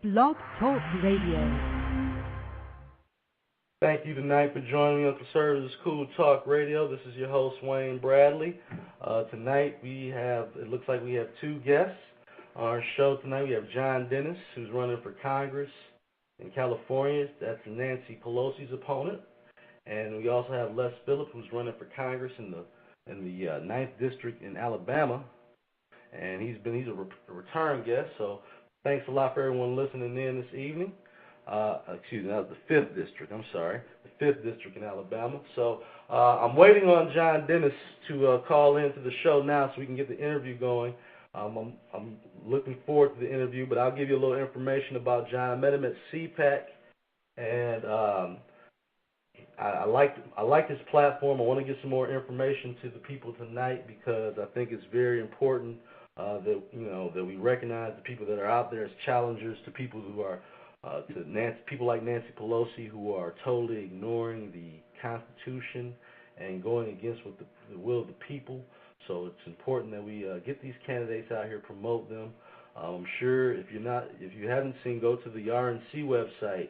Blog Talk Radio. Thank you tonight for joining me on Conservatives Cool Talk Radio. This is your host, Wayne Bradley. Tonight it looks like we have two guests on our show tonight. We have John Dennis, who's running for Congress in California. That's Nancy Pelosi's opponent. And we also have Les Phillips, who's running for Congress in the 9th District in Alabama. And he's a return guest, so thanks a lot for everyone listening in this evening. Excuse me, that was the 5th District, I'm sorry, the 5th District in Alabama. So I'm waiting on John Dennis to call into the show now so we can get the interview going. I'm looking forward to the interview, but I'll give you a little information about John. I met him at CPAC, and I like his platform. I want to get some more information to the people tonight because I think it's very important that we recognize the people that are out there as challengers to people who are people like Nancy Pelosi, who are totally ignoring the Constitution and going against what the will of the people. So it's important that we get these candidates out here, promote them. I'm sure if you haven't seen, go to the RNC website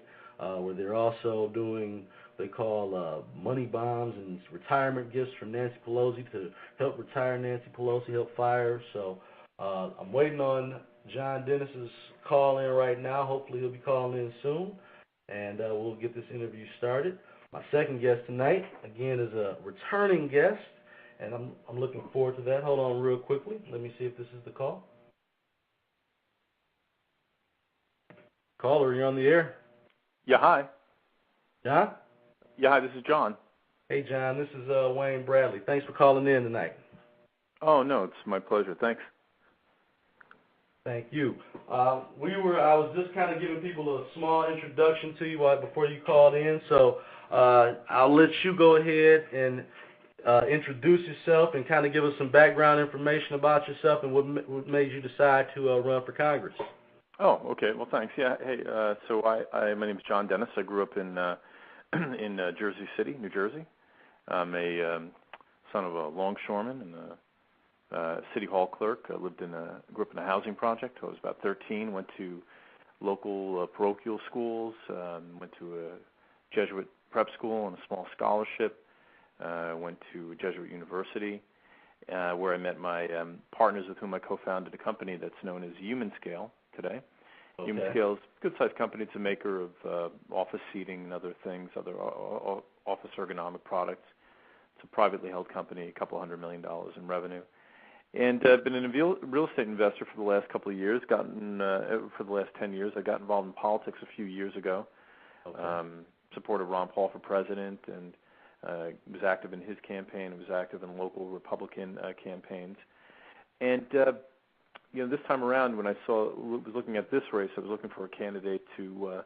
where they're also doing they call money bombs and retirement gifts for Nancy Pelosi to help retire Nancy Pelosi, help fire her. So I'm waiting on John Dennis's call in right now. Hopefully he'll be calling in soon, and we'll get this interview started. My second guest tonight, again, is a returning guest, and I'm looking forward to that. Hold on real quickly. Let me see if this is the call. Caller, you're on the air. Yeah, hi. John? Yeah, hi, this is John. Hey, John, this is Wayne Bradley. Thanks for calling in tonight. Oh, no, it's my pleasure. Thanks. Thank you. I was just kind of giving people a small introduction to you before you called in, so I'll let you go ahead and introduce yourself and kind of give us some background information about yourself and what made you decide to run for Congress. Oh, okay. Well, thanks. Yeah. Hey, so my name is John Dennis. I grew up in Jersey City, New Jersey. I'm a son of a longshoreman and a city hall clerk. I grew up in a housing project. I was about 13. Went to local parochial schools. Went to a Jesuit prep school on a small scholarship. Went to Jesuit University, where I met my partners with whom I co-founded a company that's known as Human Scale today. Okay. Human Scale is a good-sized company. It's a maker of office seating and other things, other office ergonomic products. It's a privately held company, $200 million in revenue. And I've been a real estate investor for the last couple of years, for the last 10 years. I got involved in politics a few years ago, okay. Supported Ron Paul for president, and was active in his campaign. Was active in local Republican campaigns. And this time around, when I was looking at this race, I was looking for a candidate to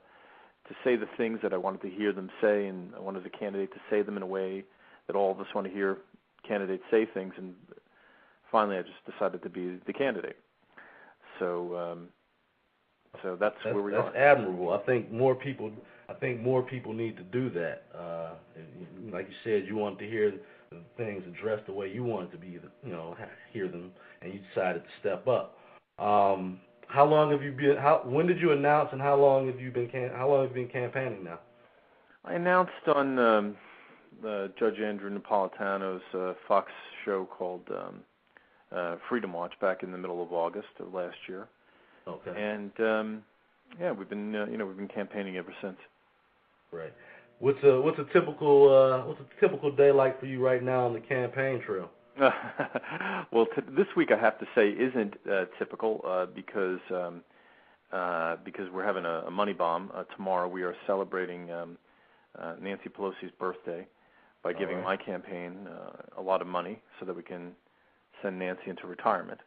say the things that I wanted to hear them say, and I wanted a candidate to say them in a way that all of us want to hear candidates say things. And finally, I just decided to be the candidate. So that's where we are. That's admirable. I think more people need to do that. Like you said, you wanted to hear the things addressed the way you wanted to be, hear them, and you decided to step up. How long have you been? When did you announce, and how long have you been campaigning now? I announced on Judge Andrew Napolitano's Fox show called Freedom Watch back in the middle of August of last year. Okay. And we've been campaigning ever since. Right. What's a typical day like for you right now on the campaign trail? Well, this week I have to say isn't typical because we're having a money bomb tomorrow. We are celebrating Nancy Pelosi's birthday by giving my campaign a lot of money so that we can send Nancy into retirement.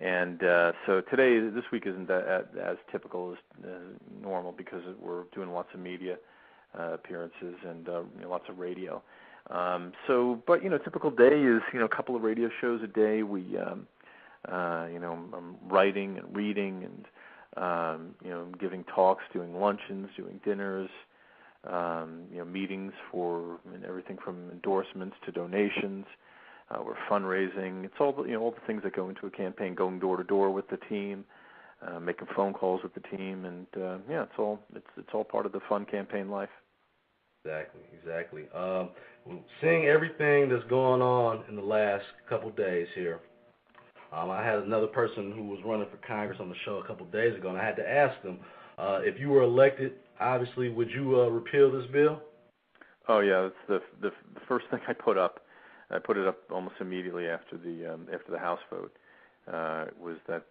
And so this week isn't as typical as normal because we're doing lots of media appearances and lots of radio. But typical day is a couple of radio shows a day. I'm writing and reading and giving talks, doing luncheons, doing dinners, meetings for everything from endorsements to donations. We're fundraising. It's all the things that go into a campaign, going door to door with the team, making phone calls with the team, and yeah, it's all part of the fun campaign life. Exactly. Seeing everything that's going on in the last couple days here, I had another person who was running for Congress on the show a couple days ago, and I had to ask them, if you were elected, obviously, would you repeal this bill? Oh yeah, that's the first thing I put up. I put it up almost immediately after the House vote. Was that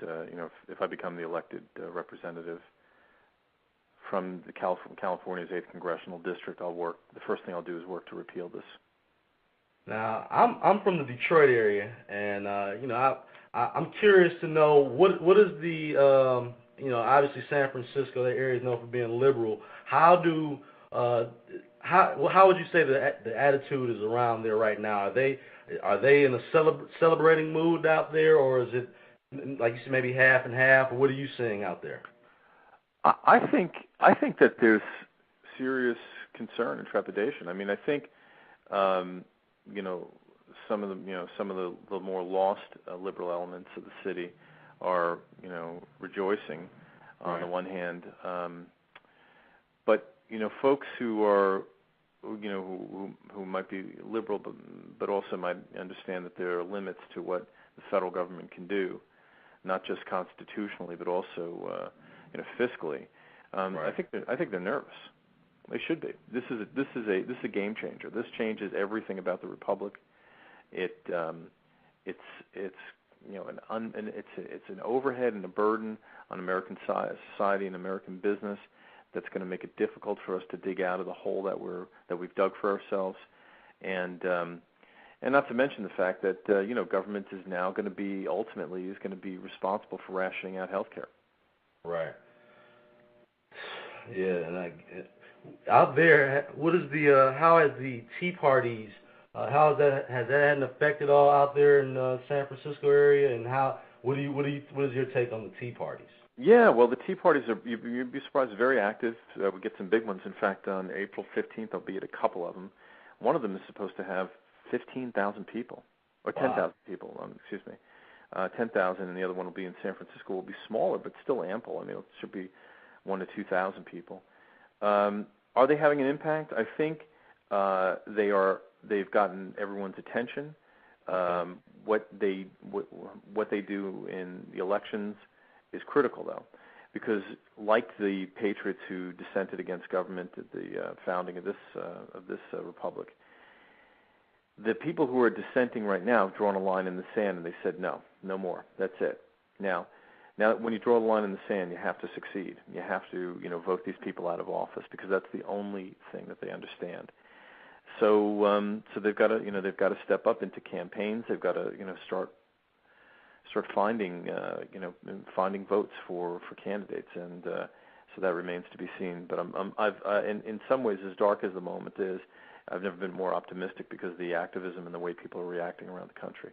if I become the elected representative from the California's 8th congressional district, the first thing I'll do is work to repeal this. Now, I'm from the Detroit area, and I'm curious to know what is the obviously San Francisco, that area is known for being liberal. How would you say the attitude is around there right now? Are they in a celebrating mood out there, or is it, like you said, maybe half and half? Or what are you seeing out there? I think that there's serious concern and trepidation. I mean, I think some of the more lost liberal elements of the city are rejoicing on the one hand, but folks who are who might be liberal but also might understand that there are limits to what the federal government can do, not just constitutionally but also fiscally. I think they're nervous. They should be. This is a game changer. This changes everything about the republic. It's an overhead and a burden on American society and American business that's going to make it difficult for us to dig out of the hole that we've dug for ourselves, and not to mention the fact that government is now going to be responsible for rationing out health care. Right. Yeah, and out there, what is how has the Tea Parties, has that had an effect at all out there in San Francisco area, and what is your take on the Tea Parties? Yeah, well, the Tea Parties are, you'd be surprised, very active. We get some big ones. In fact, on April 15th, I'll be at a couple of them. One of them is supposed to have 15,000 people, or 10,000 people, 10,000, and the other one will be in San Francisco. Will be smaller, but still ample. I mean, it should be 1,000 to 2,000 people. Are they having an impact? I think they are. They've gotten everyone's attention. What they do in the elections is critical, though, because like the patriots who dissented against government at the founding of this republic, the people who are dissenting right now have drawn a line in the sand and they said no more. That's it. Now, when you draw the line in the sand, you have to succeed. You have to, vote these people out of office because that's the only thing that they understand. So they've got to step up into campaigns. They've got to, start finding votes for candidates, and so that remains to be seen. But in some ways, as dark as the moment is, I've never been more optimistic because of the activism and the way people are reacting around the country.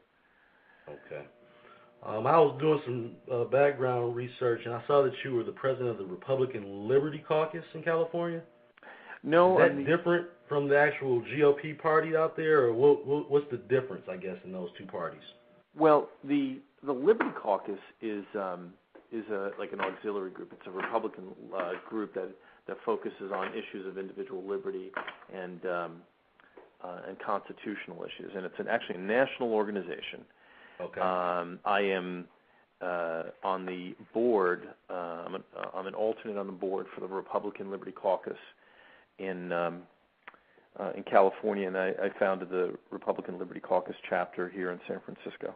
Okay. I was doing some background research, and I saw that you were the president of the Republican Liberty Caucus in California. No, is that different from the actual GOP party out there, or what's the difference, I guess, in those two parties? Well, the Liberty Caucus is like an auxiliary group. It's a Republican group that focuses on issues of individual liberty and constitutional issues, and it's actually a national organization. Okay. I am on the board. I'm an alternate on the board for the Republican Liberty Caucus in California, and I founded the Republican Liberty Caucus chapter here in San Francisco.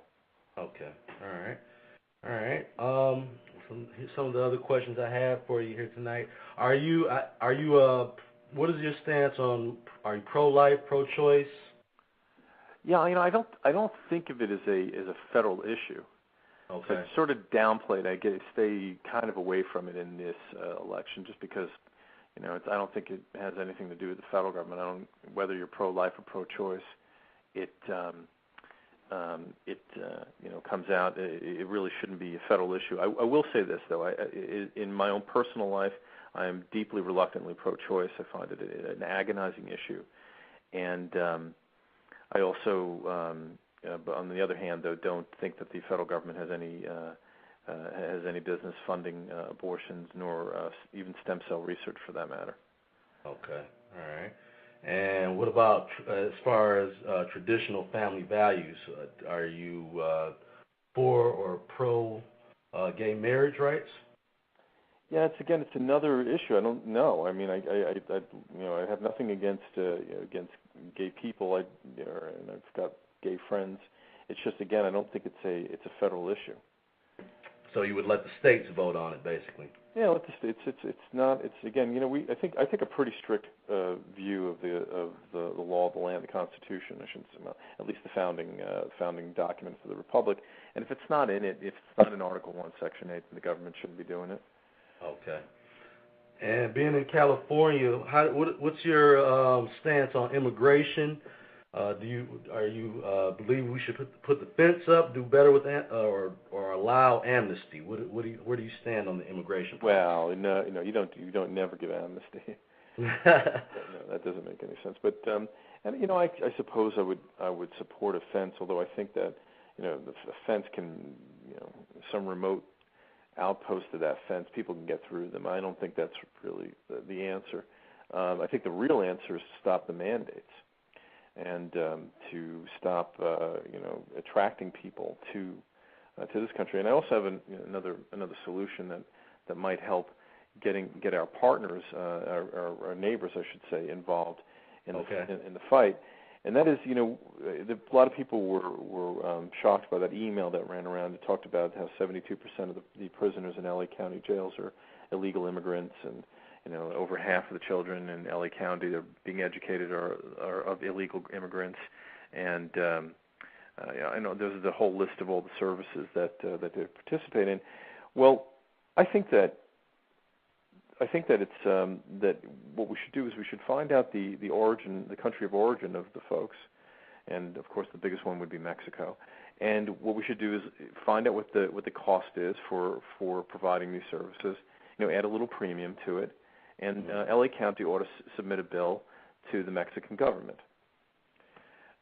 Okay. All right. Some of the other questions I have for you here tonight. Are you what is your stance on? Are you pro-life, pro-choice? Yeah, I don't think of it as a federal issue. Okay. So it's sort of downplayed. I stay kind of away from it in this election, just because I don't think it has anything to do with the federal government. Whether you're pro-life or pro-choice, it comes out. It really shouldn't be a federal issue. I will say this though. In my own personal life, I am deeply reluctantly pro-choice. I find it an agonizing issue, and I also, but on the other hand, though, don't think that the federal government has any has any business funding abortions, nor even stem cell research for that matter. Okay, all right. And what about as far as traditional family values? Are you for or pro gay marriage rights? Yeah, it's another issue. I don't know. I mean, I have nothing against against gay people. And I've got gay friends. It's just, again, I don't think it's a federal issue. So you would let the states vote on it, basically. Yeah, let the states. It's not. It's, again, I take a pretty strict view of the law of the land, the Constitution. I shouldn't say, well, at least the founding documents of the Republic. And if it's not in it, if it's not in Article 1, Section 8, then the government shouldn't be doing it. Okay. And being in California, what's your stance on immigration? Do you believe we should put the fence up, do better with or allow amnesty? Where do you stand on the immigration policy? Well, no, you don't never give amnesty. No, that doesn't make any sense. But I suppose I would support a fence, although I think that the fence can, some remote outpost of that fence, people can get through them. I don't think that's really the answer. I think the real answer is to stop the mandates and to stop, attracting people to this country. And I also have another solution that might help get our partners, our neighbors, I should say, involved in the fight. And that is, a lot of people were shocked by that email that ran around. It talked about how 72% of the prisoners in LA County jails are illegal immigrants, and over half of the children in LA County that are being educated are of illegal immigrants. And I know there's the whole list of all the services that they participate in. Well, I think that it's that what we should do is we should find out the origin, the country of origin of the folks, and of course the biggest one would be Mexico. And what we should do is find out what the cost is for providing these services. Add a little premium to it, and LA County ought to submit a bill to the Mexican government.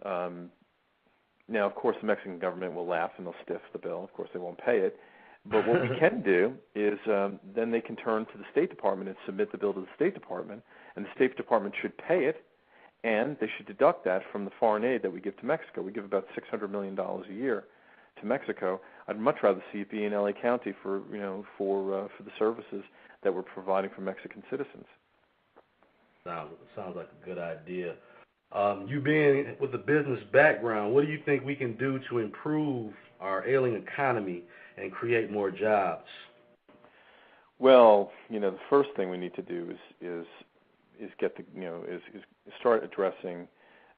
Now, of course, the Mexican government will laugh and they'll stiff the bill. Of course, they won't pay it. But what we can do is then they can turn to the State Department and submit the bill to the State Department, and the State Department should pay it, and they should deduct that from the foreign aid that we give to Mexico. We give about $600 million a year to Mexico. I'd much rather see it be in LA County for the services that we're providing for Mexican citizens. Sounds like a good idea. You being with a business background, what do you think we can do to improve our ailing economy and create more jobs? Well, the first thing we need to do is get is start addressing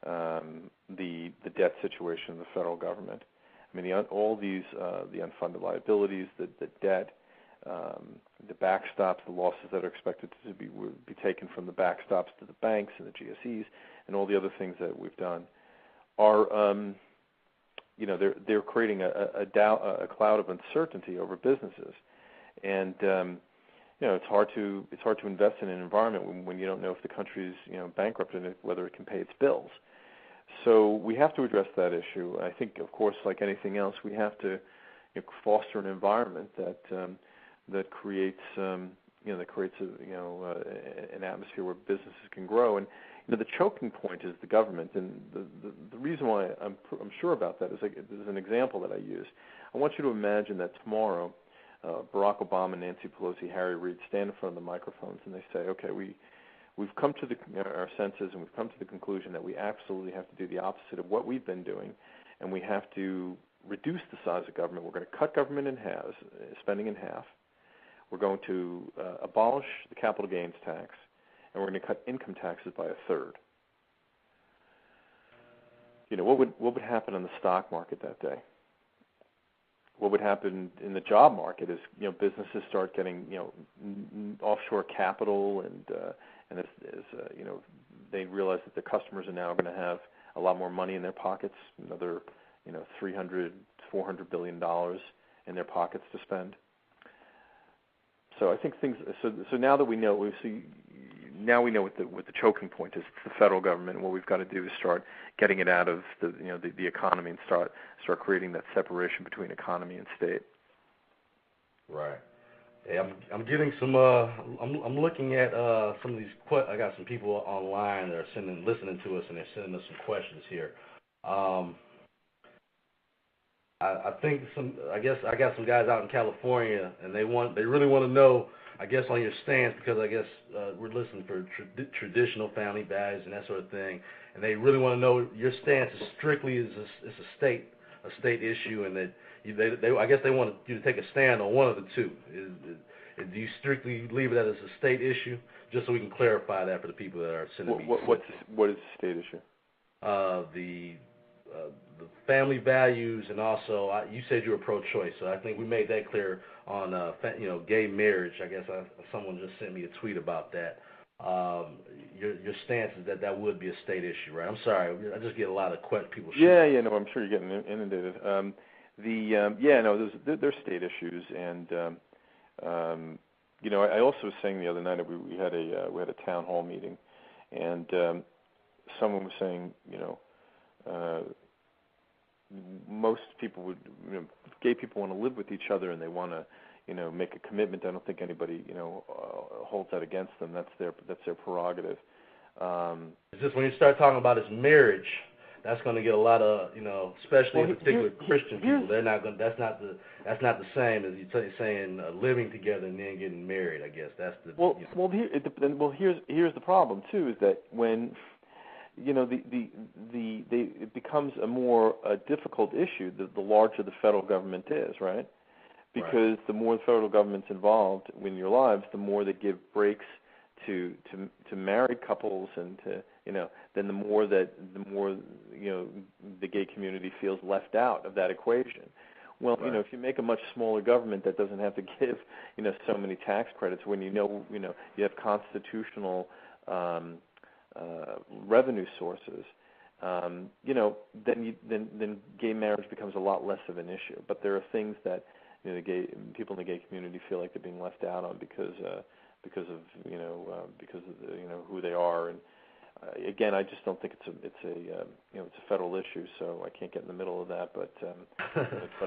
the debt situation of the federal government. I mean, all these the unfunded liabilities, the debt, the backstops, the losses that are expected to be taken from the backstops to the banks and the GSEs, and all the other things that we've done are they're creating a cloud of uncertainty over businesses, and it's hard to invest in an environment when you don't know if the country's bankrupt and whether it can pay its bills. So we have to address that issue. I think, of course, like anything else, we have to foster an environment that creates an atmosphere where businesses can grow. And the choking point is the government, and the reason why I'm sure about that is there's an example that I use. I want you to imagine that tomorrow Barack Obama, Nancy Pelosi, Harry Reid stand in front of the microphones and they say, okay, we've come to our senses and we've come to the conclusion that we absolutely have to do the opposite of what we've been doing, and we have to reduce the size of government. We're going to cut government in half, spending in half. We're going to abolish the capital gains tax, and we're going to cut income taxes by a third. What would happen on the stock market that day? What would happen in the job market is businesses start getting offshore capital, and as they realize that their customers are now going to have a lot more money in their pockets, another $300, $400 billion in their pockets to spend. So I think things. So now that we know, what the choking point is. It's the federal government. And what we've got to do is start getting it out of the economy and start creating that separation between economy and state. Right. Hey, I'm getting some. I'm looking at some of these. I got some people online that are listening to us, and they're sending us some questions here. I think I guess I got some guys out in California, and they really want to know, I guess, on your stance, because I guess we're listening for traditional family values and that sort of thing, and they really want to know your stance is strictly is a state issue, and that I guess they want you to take a stand on one of the two. Do you strictly leave it as a state issue, just so we can clarify that for the people that are sending me? What is the state issue? The family values, and also you said you were pro-choice, so I think we made that clear on gay marriage. I guess someone just sent me a tweet about that. Your stance is that would be a state issue, right? I'm sorry, I just get a lot of people. Yeah, no, I'm sure you're getting inundated. They're state issues, and I also was saying the other night that we had a town hall meeting, and someone was saying, most people would, gay people want to live with each other and they want to, make a commitment. I don't think anybody, holds that against them. That's their prerogative. It's just when you start talking about his marriage, that's going to get a lot of, especially in particular Christian people. They're not going. That's not the same as you saying living together and then getting married. I guess that's the. Here's the problem too, is that when it becomes a more difficult issue the larger the federal government is, right? Because the more the federal government's involved in your lives, the more they give breaks to married couples, and to then the more the gay community feels left out of that equation. Well, if you make a much smaller government that doesn't have to give so many tax credits, when you have constitutional revenue sources, then gay marriage becomes a lot less of an issue. But there are things that people in the gay community feel like they're being left out on because of who they are. And again, I just don't think it's a federal issue, so I can't get in the middle of that. But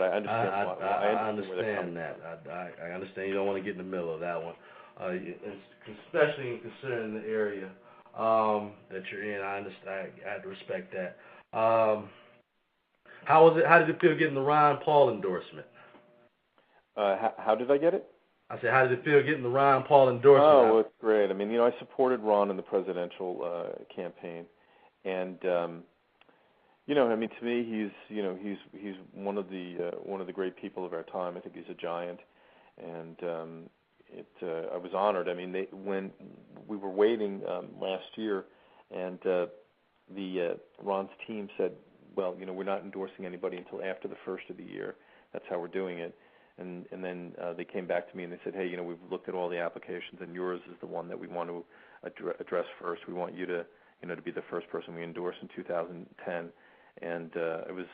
I understand. I understand that. I understand you don't want to get in the middle of that one, especially considering the area that you're in. I understand. I have to respect that. How was it? How did it feel getting the Ron Paul endorsement? How did I get it? I said, how did it feel getting the Ron Paul endorsement? Oh, well, it's great. I mean, I supported Ron in the presidential campaign, and to me, he's one of the great people of our time. I think he's a giant, and I was honored. I mean, when we were waiting last year, and Ron's team said, well, we're not endorsing anybody until after the first of the year. That's how we're doing it. And then they came back to me and they said, hey, we've looked at all the applications, and yours is the one that we want to address first. We want you to to be the first person we endorse in 2010. And it was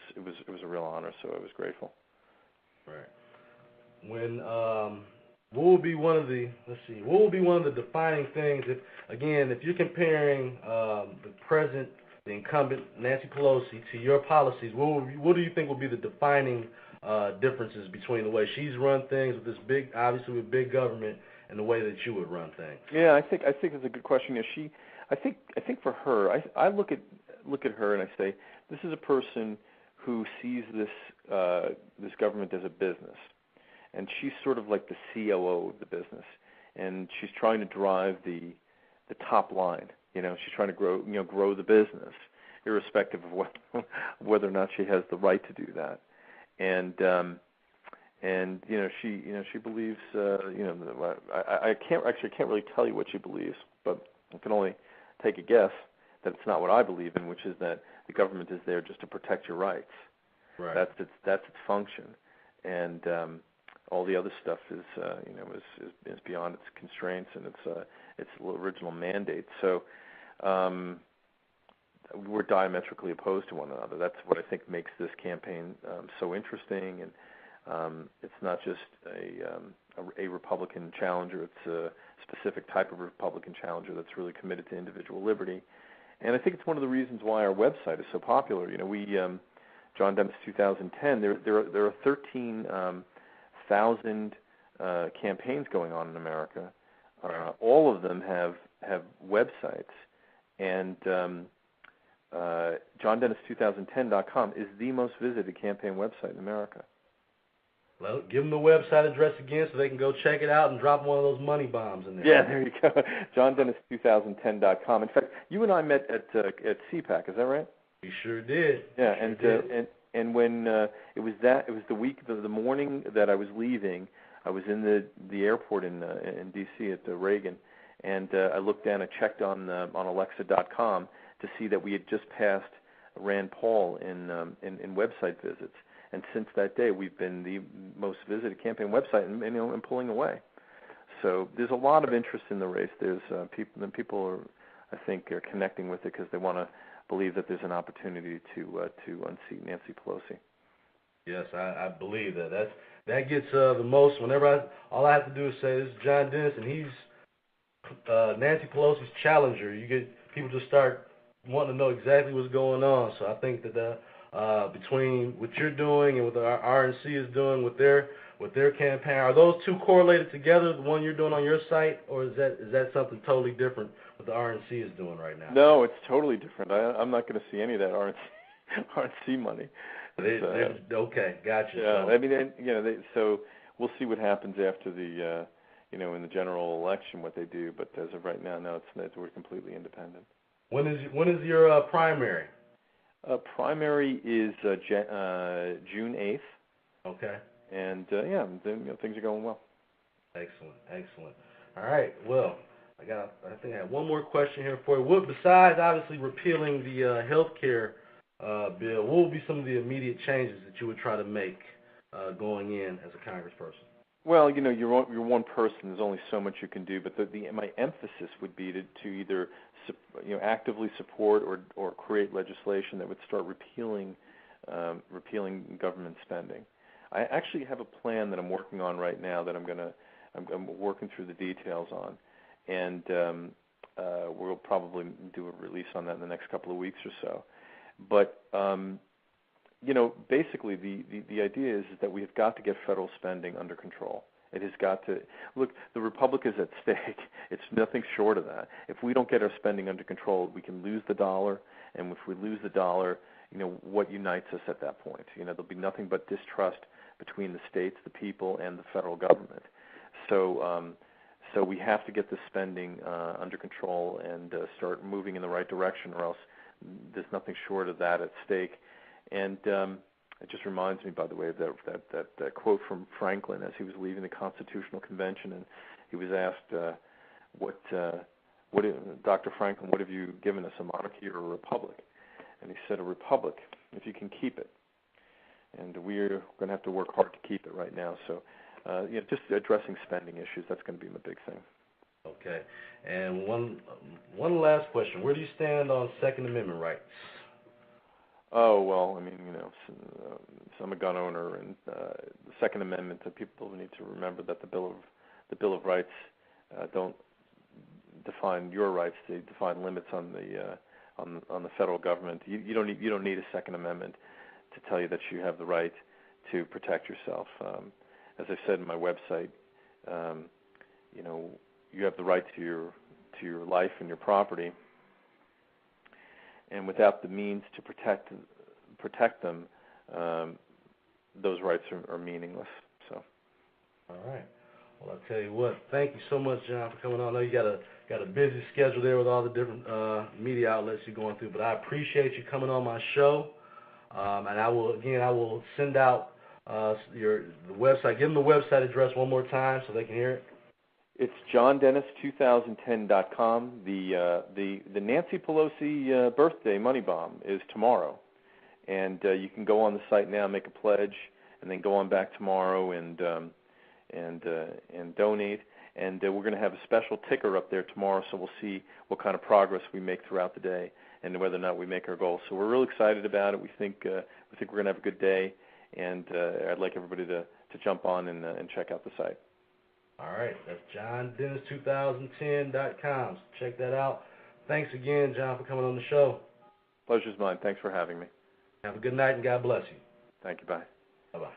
a real honor, so I was grateful. Right. When what will be one of the defining things if you're comparing the incumbent Nancy Pelosi to your policies, what do you think will be the defining differences between the way she's run things with this with big government, and the way that you would run things? Yeah, I think it's a good question. I think for her, I look at her and I say, this is a person who sees this government as a business, and she's sort of like the COO of the business, and she's trying to drive the top line. She's trying to grow the business, irrespective of whether or not she has the right to do that. And she believes I can't really tell you what she believes, but I can only take a guess that it's not what I believe in, which is that the government is there just to protect your rights. Right. That's its function, and all the other stuff is beyond its constraints and its original mandate. So we're diametrically opposed to one another. That's what I think makes this campaign so interesting, and it's not just a Republican challenger. It's a specific type of Republican challenger that's really committed to individual liberty, and I think it's one of the reasons why our website is so popular. We John Dennis 2010. There are 13,000 campaigns going on in America. All of them have websites, and JohnDennis2010.com is the most visited campaign website in America. Well, give them the website address again so they can go check it out and drop one of those money bombs in there. Yeah, there you go. JohnDennis2010.com. In fact, you and I met at CPAC. Is that right? We sure did. Yeah, and when it was the week, the morning that I was leaving, I was in the airport in D.C. at the Reagan, and I looked down and checked on Alexa.com to see that we had just passed Rand Paul in website visits. And since that day, we've been the most visited campaign website, and pulling away. So there's a lot of interest in the race. There's people are, I think, are connecting with it because they want to believe that there's an opportunity to unseat Nancy Pelosi. Yes, I believe that. That gets the most. Whenever all I have to do is say this is John Dennis, and he's Nancy Pelosi's challenger. You get people just start wanting to know exactly what's going on. So I think that between what you're doing and what the RNC is doing with their campaign, are those two correlated together? The one you're doing on your site, or is that something totally different? What the RNC is doing right now? No, it's totally different. I'm not going to see any of that RNC money. Okay, gotcha. Yeah, I mean, so we'll see what happens after the, in the general election, what they do. But as of right now, no, we're completely independent. When is your primary? Primary is June 8th. Okay. And things are going well. Excellent. All right. Well, I think I have one more question here for you. Besides obviously repealing the health care bill, what will be some of the immediate changes that you would try to make going in as a congressperson? Well, you're one person. There's only so much you can do. But my emphasis would be to either actively support or create legislation that would start repealing government spending. I actually have a plan that I'm working on right now that I'm working through the details on, and we'll probably do a release on that in the next couple of weeks or so. But basically the idea is that we have got to get federal spending under control. It has got to look. The republic is at stake. It's nothing short of that. If we don't get our spending under control, we can lose the dollar, and if we lose the dollar, what unites us at that point? There'll be nothing but distrust between the states, the people, and the federal government. So we have to get the spending under control and start moving in the right direction, or else there's nothing short of that at stake. And it just reminds me, by the way, of that quote from Franklin as he was leaving the Constitutional Convention, and he was asked, Dr. Franklin, what have you given us, a monarchy or a republic? And he said, a republic, if you can keep it. And we're going to have to work hard to keep it right now. So, just addressing spending issues, that's going to be my big thing. Okay. And one last question. Where do you stand on Second Amendment rights? Oh, well, I mean, so I'm a gun owner, and the Second Amendment, people need to remember that the Bill of Rights don't define your rights; they define limits on the federal government. You don't need a Second Amendment to tell you that you have the right to protect yourself. As I said in my website, you have the right to your life and your property. And without the means to protect them, those rights are meaningless. So. All right. Well, I'll tell you what. Thank you so much, John, for coming on. I know you got a busy schedule there with all the different media outlets you're going through, but I appreciate you coming on my show. And I will send out the website. Give them the website address one more time so they can hear it. It's JohnDennis2010.com. The Nancy Pelosi birthday money bomb is tomorrow, and you can go on the site now, make a pledge, and then go on back tomorrow and donate. And we're going to have a special ticker up there tomorrow, so we'll see what kind of progress we make throughout the day and whether or not we make our goals. So we're real excited about it. We think we're going to have a good day, and I'd like everybody to jump on and check out the site. All right, that's JohnDennis2010.com. So check that out. Thanks again, John, for coming on the show. Pleasure's mine. Thanks for having me. Have a good night, and God bless you. Thank you. Bye. Bye-bye.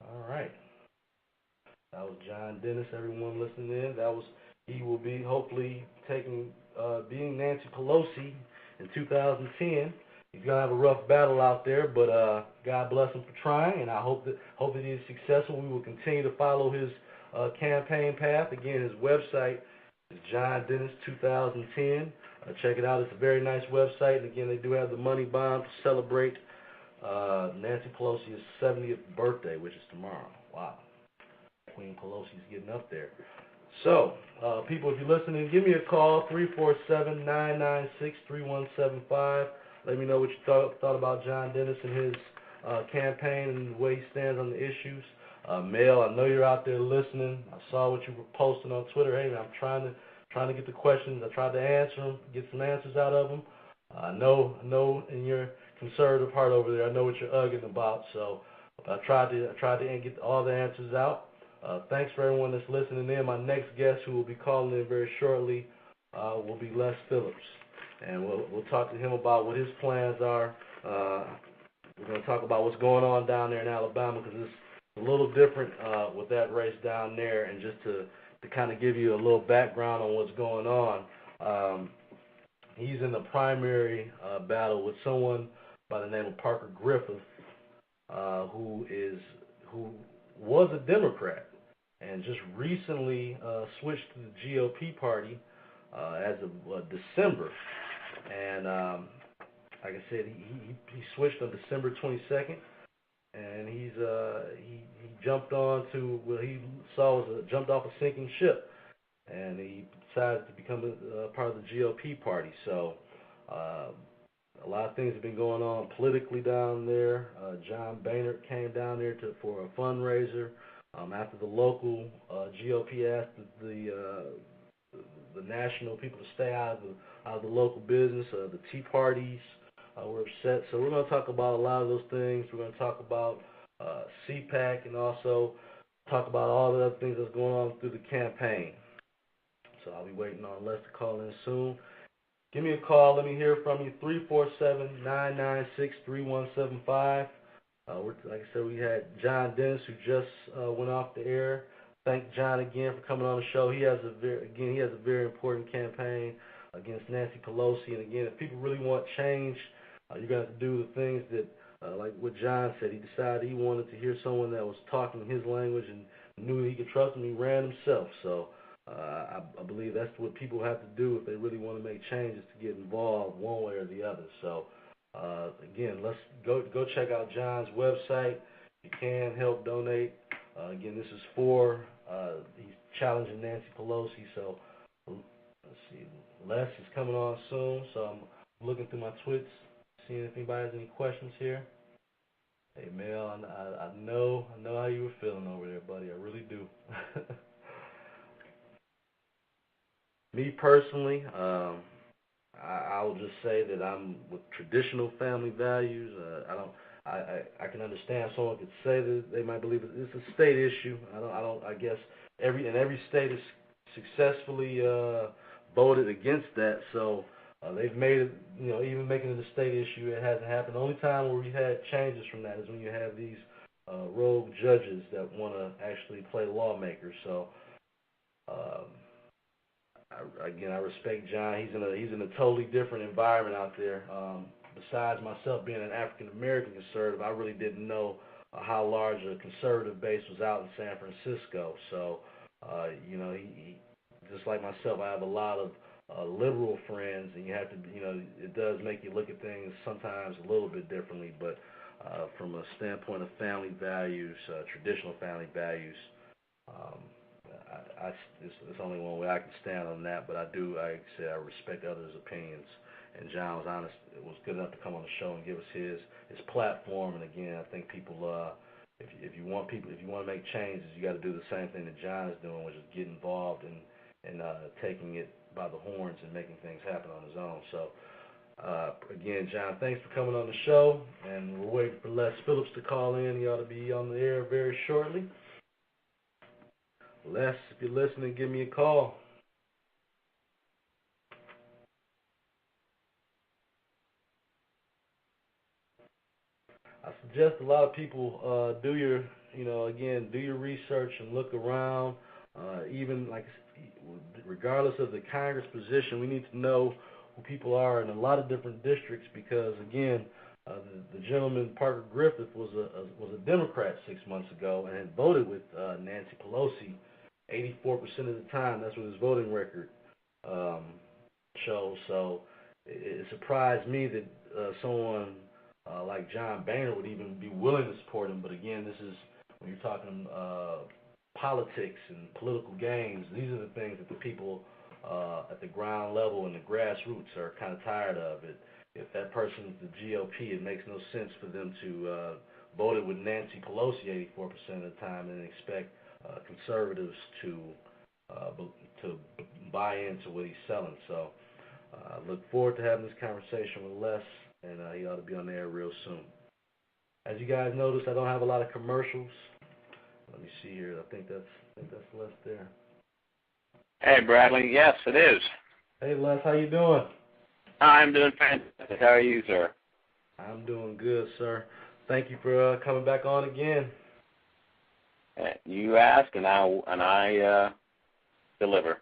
All right. That was John Dennis, everyone listening in. He will be hopefully being Nancy Pelosi in 2010. He's gonna have a rough battle out there, but God bless him for trying, and I hope that he is successful. We will continue to follow his campaign path. Again, his website is John Dennis 2010. Check it out. It's a very nice website, and again, they do have the money bond to celebrate Nancy Pelosi's 70th birthday, which is tomorrow. Wow. Queen Pelosi's getting up there. So, people, if you're listening, give me a call, 347-996-3175. Let me know what you thought about John Dennis and his campaign and the way he stands on the issues. Mel, I know you're out there listening. I saw what you were posting on Twitter. Hey, I'm trying to get the questions. I tried to answer them, get some answers out of them. I know in your conservative heart over there, I know what you're ugging about. So I tried to get all the answers out. Thanks for everyone that's listening in. My next guest, who will be calling in very shortly, will be Les Phillips, and we'll talk to him about what his plans are. We're going to talk about what's going on down there in Alabama, because it's a little different with that race down there. And just to kind of give you a little background on what's going on, he's in the primary battle with someone by the name of Parker Griffith, who was a Democrat and just recently switched to the GOP party as of December. And like I said, he switched on December 22nd, and he jumped on to what he saw was jumped off a sinking ship, and he decided to become a part of the GOP party. So a lot of things have been going on politically down there. John Boehner came down there for a fundraiser after the local GOP asked the national people to stay out of the local business. The Tea Parties were upset. So we're going to talk about a lot of those things. We're going to talk about CPAC, and also talk about all the other things that's going on through the campaign. So I'll be waiting on Les to call in soon. Give me a call. Let me hear from you. 347-996-3175. Like I said, we had John Dennis, who just went off the air. Thank John again for coming on the show. He has a very important campaign against Nancy Pelosi. And again, if people really want change, you're going to have to do the things that, like what John said. He decided he wanted to hear someone that was talking his language and knew he could trust him. He ran himself. So I believe that's what people have to do if they really want to make changes, to get involved one way or the other. So again, let's go check out John's website. You can help donate. Again, this is he's challenging Nancy Pelosi. So let's see, Les is coming on soon. So I'm looking through my tweets, seeing if anybody has any questions here. Hey Mel, I know how you were feeling over there, buddy. I really do. Me personally, I will just say that I'm with traditional family values. I can understand someone could say that they might believe it's a state issue. I guess every state has successfully voted against that. So they've made it, even making it a state issue, it hasn't happened. The only time where we've had changes from that is when you have these rogue judges that want to actually play lawmakers. So I respect John. He's in a totally different environment out there. Besides myself being an African American conservative, I really didn't know how large a conservative base was out in San Francisco. So, he just like myself, I have a lot of liberal friends, and you have to, it does make you look at things sometimes a little bit differently. But from a standpoint of family values, traditional family values, it's only one way I can stand on that. But I do, like I said, I respect others' opinions. And John was honest, was good enough to come on the show and give us his platform. And again, I think people, if you want to make changes, you got to do the same thing that John is doing, which is get involved and taking it by the horns and making things happen on his own. So again, John, thanks for coming on the show, and we're waiting for Les Phillips to call in. He ought to be on the air very shortly. Les, if you're listening, give me a call. I suggest a lot of people do your again, do your research and look around. Even like, regardless of the Congress position, we need to know who people are in a lot of different districts because, again, the gentleman Parker Griffith was a Democrat 6 months ago and had voted with Nancy Pelosi 84% of the time. That's what his voting record shows. So it surprised me that someone like John Boehner would even be willing to support him. But again, this is when you're talking politics and political games. These are the things that the people at the ground level and the grassroots are kind of tired of. If that person is the GOP, it makes no sense for them to vote it with Nancy Pelosi 84% of the time and expect conservatives to buy into what he's selling. So I look forward to having this conversation with Les, and he ought to be on the air real soon. As you guys notice, I don't have a lot of commercials. Let me see here. I think that's Les there. Hey, Bradley. Yes, it is. Hey, Les. How you doing? I'm doing fantastic. How are you, sir? I'm doing good, sir. Thank you for coming back on again. You ask, and I deliver.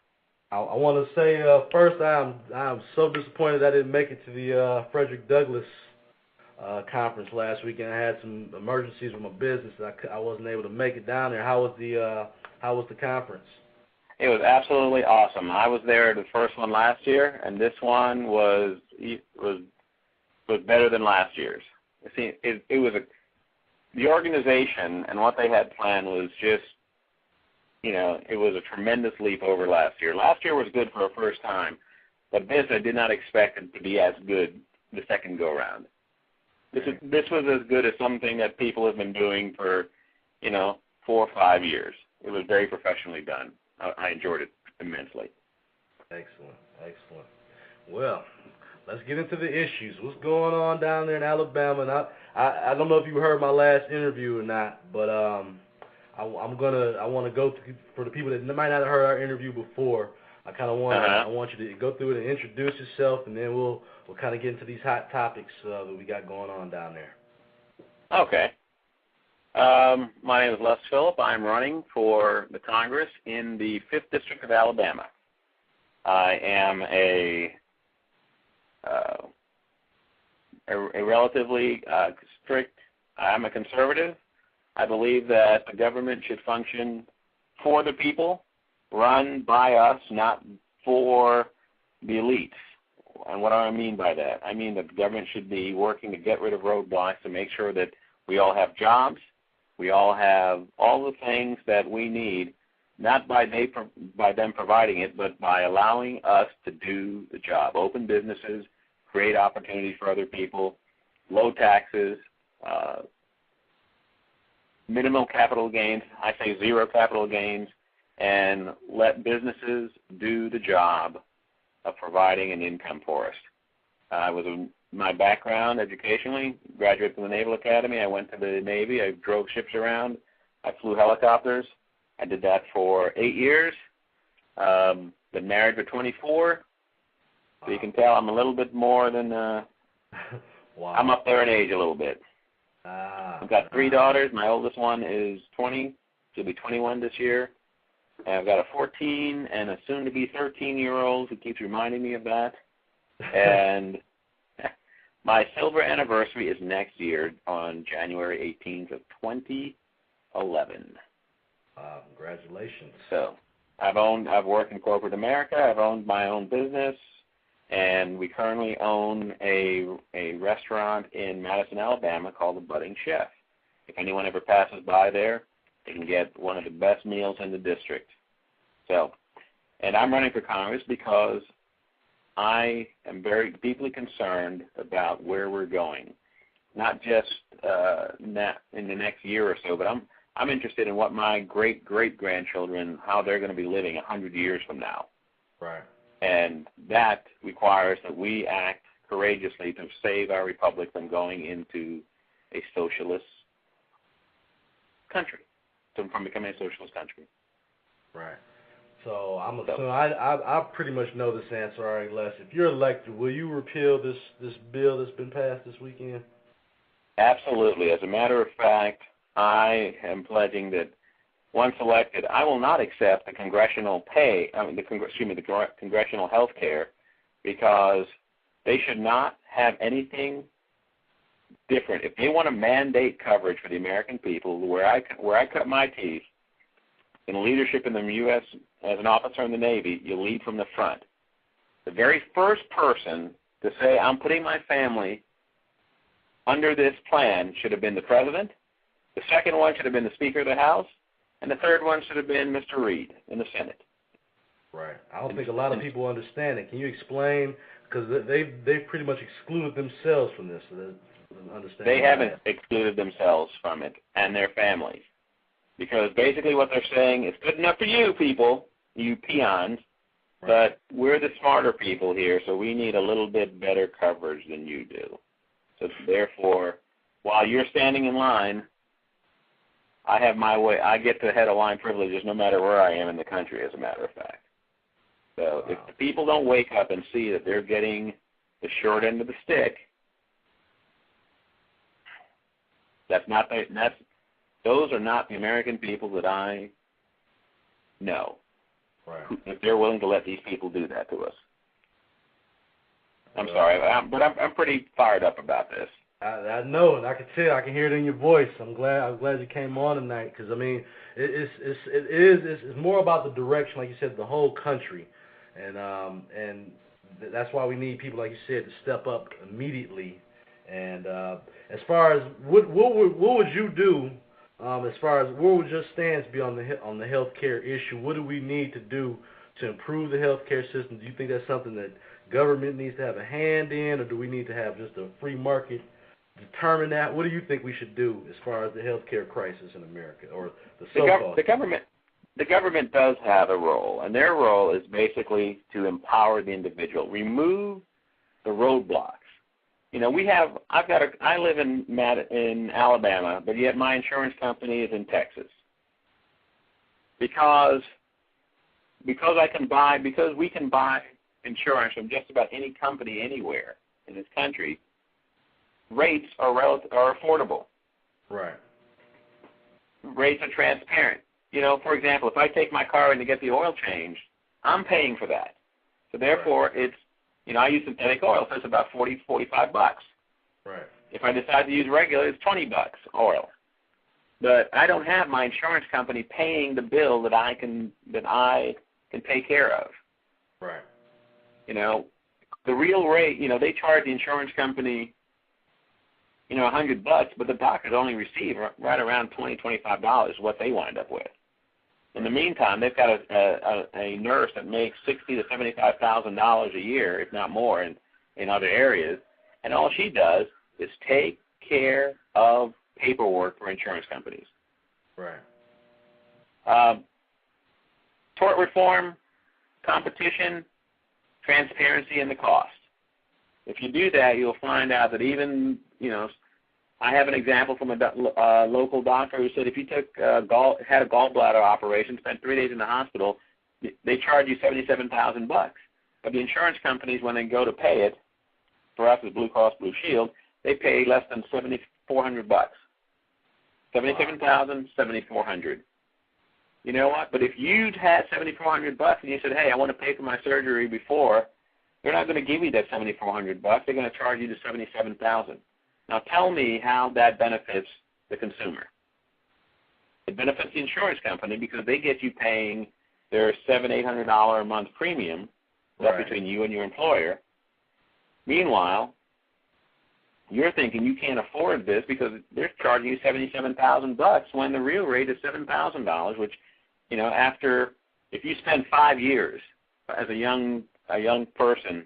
I want to say first, I'm so disappointed I didn't make it to the Frederick Douglass conference last weekend. I had some emergencies with my business. I wasn't able to make it down there. How was the conference? It was absolutely awesome. I was there the first one last year, and this one was better than last year's. See, it was the organization and what they had planned was just, it was a tremendous leap over last year. Last year was good for a first time, but this I did not expect it to be as good the second go around. This was as good as something that people have been doing for, 4 or 5 years. It was very professionally done. I enjoyed it immensely. Excellent. Well, let's get into the issues. What's going on down there in Alabama? And I don't know if you heard my last interview or not, but I want to go through, for the people that might not have heard our interview before. I want you to go through it and introduce yourself, and then we'll kind of get into these hot topics that we got going on down there. Okay. My name is Les Phillips. I'm running for the Congress in the 5th District of Alabama. I am a relatively strict, I'm a conservative. I believe that the government should function for the people, run by us, not for the elites. And what do I mean by that? I mean that the government should be working to get rid of roadblocks to make sure that we all have jobs, we all have all the things that we need, not by them providing it, but by allowing us to do the job. Open businesses, create opportunities for other people, low taxes, minimal capital gains, I say zero capital gains, and let businesses do the job of providing an income for us. My background educationally, graduated from the Naval Academy. I went to the Navy. I drove ships around. I flew helicopters. I did that for 8 years. Been married for 24. So you can tell I'm a little bit more than, wow. I'm up there in age a little bit. I've got 3 daughters. My oldest one is 20. She'll be 21 this year. And I've got a 14 and a soon-to-be 13-year-old who keeps reminding me of that. And my silver anniversary is next year on January 18th of 2011. Wow, congratulations. So I've worked in corporate America. I've owned my own business, and we currently own a restaurant in Madison, Alabama called The Budding Chef. If anyone ever passes by there, they can get one of the best meals in the district. So, and I'm running for Congress because I am very deeply concerned about where we're going, not just in the next year or so, but I'm interested in what my great-great-grandchildren, how they're going to be living 100 years from now. Right. And that requires that we act courageously to save our republic from going into a socialist country, from becoming a socialist country. Right. So I'm assuming I pretty much know this answer already, Les. If you're elected, will you repeal this bill that's been passed this weekend? Absolutely. As a matter of fact, I am pledging that once elected, I will not accept the congressional congressional health care, because they should not have anything different. If they want to mandate coverage for the American people, where I cut my teeth in leadership in the U.S. as an officer in the Navy, you lead from the front. The very first person to say, I'm putting my family under this plan, should have been the President. The second one should have been the Speaker of the House. And the third one should have been Mr. Reid in the Senate. Right. I don't think a lot of people understand it. Can you explain? Because they've pretty much excluded themselves from this. So they haven't excluded themselves from it, and their families. Because basically what they're saying is good enough for you people, you peons, right, but we're the smarter people here, so we need a little bit better coverage than you do. So therefore, while you're standing in line, I have my way. I get the head of line privileges no matter where I am in the country, as a matter of fact. So if the people don't wake up and see that they're getting the short end of the stick, those are not the American people that I know. Right. If they're willing to let these people do that to us. I'm sorry, but I'm pretty fired up about this. I know, and I can tell. I can hear it in your voice. I'm glad you came on tonight, because I mean, it's more about the direction, like you said, the whole country, and that's why we need people like you said to step up immediately. And as far as what would you do, as far as what would your stance be on the healthcare issue? What do we need to do to improve the healthcare system? Do you think that's something that government needs to have a hand in, or do we need to have just a free market determine that? What do you think we should do as far as the healthcare crisis in America, or the so-called? The government does have a role, and their role is basically to empower the individual, remove the roadblocks. You know, I live in Alabama, but yet my insurance company is in Texas. Because we can buy insurance from just about any company anywhere in this country, rates are affordable. Right. Rates are transparent. You know, for example, if I take my car in to get the oil changed, I'm paying for that. So therefore, it's, you know, I use synthetic oil, so it's about $45. Right. If I decide to use regular, it's $20 oil. But I don't have my insurance company paying the bill that I can take care of. Right. You know, the real rate, you know, they charge the insurance company, you know, $100, but the doctors only receive right around $20, $25 what they wind up with. In the meantime, they've got a nurse that makes $60,000 to $75,000 a year, if not more, in other areas, and all she does is take care of paperwork for insurance companies. Right. Tort reform, competition, transparency, and the cost. If you do that, you'll find out that even, you know, I have an example from a local doctor who said if you had a gallbladder operation, spent 3 days in the hospital, they charge you $77,000. But the insurance companies, when they go to pay it, for us as Blue Cross Blue Shield, they pay less than $7,400. $77,000, $7,400. You know what? But if you'd had $7,400 and you said, hey, I want to pay for my surgery before, they're not going to give you that $7,400. They're going to charge you to $77,000. Now tell me how that benefits the consumer. It benefits the insurance company because they get you paying their $700, $800 a month premium. That's right, between you and your employer. Meanwhile, you're thinking you can't afford this because they're charging you $77,000 when the real rate is $7,000, which, you know, if you spend 5 years as a young person,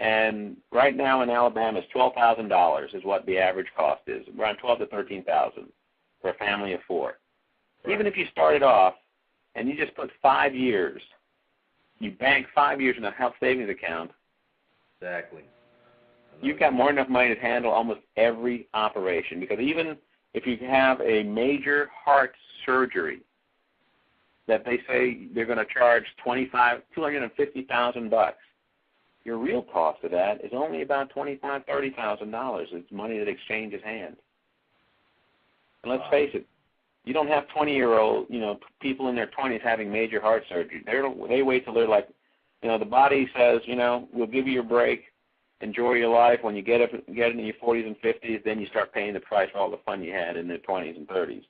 and right now in Alabama, it's $12,000 is what the average cost is, around $12,000 to $13,000 for a family of 4. Right. Even if you started off and you just put 5 years, you bank 5 years in a health savings account. Exactly. You've got more than enough money to handle almost every operation, because even if you have a major heart surgery that they say they're going to charge $250,000, your real cost of that is only about $25,000, $30,000. It's money that exchanges hands. And let's face it, you don't have 20-year-old, people in their 20s having major heart surgery. They wait till they're like, the body says, we'll give you a break, enjoy your life. When you get into your 40s and 50s, then you start paying the price for all the fun you had in the 20s and 30s.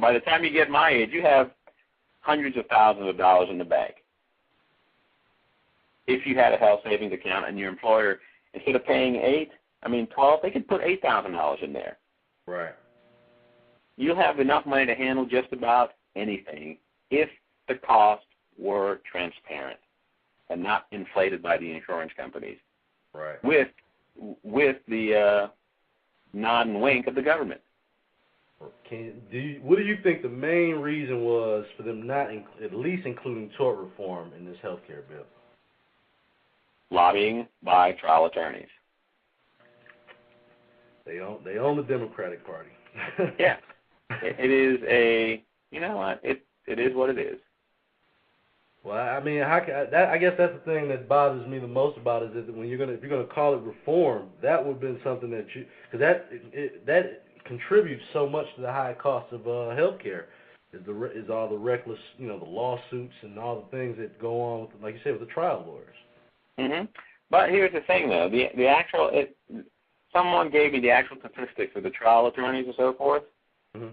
By the time you get my age, you have hundreds of thousands of dollars in the bank. If you had a health savings account and your employer, instead of paying $12, they could put $8,000 in there. Right. You'll have enough money to handle just about anything if the cost were transparent and not inflated by the insurance companies. Right. With the nod and wink of the government. What do you think the main reason was for them not at least including tort reform in this health care bill? Lobbying by trial attorneys. They own the Democratic Party. Yeah. It is it is what it is. Well, I mean, I guess that's the thing that bothers me the most about it, is that if you're gonna call it reform, that would have been something that because that contributes so much to the high cost of health care, is all the reckless, the lawsuits and all the things that go on with, like you said, with the trial lawyers. Mhm. But here's the thing, though, the actual someone gave me the actual statistics of the trial attorneys and so forth. Mm-hmm.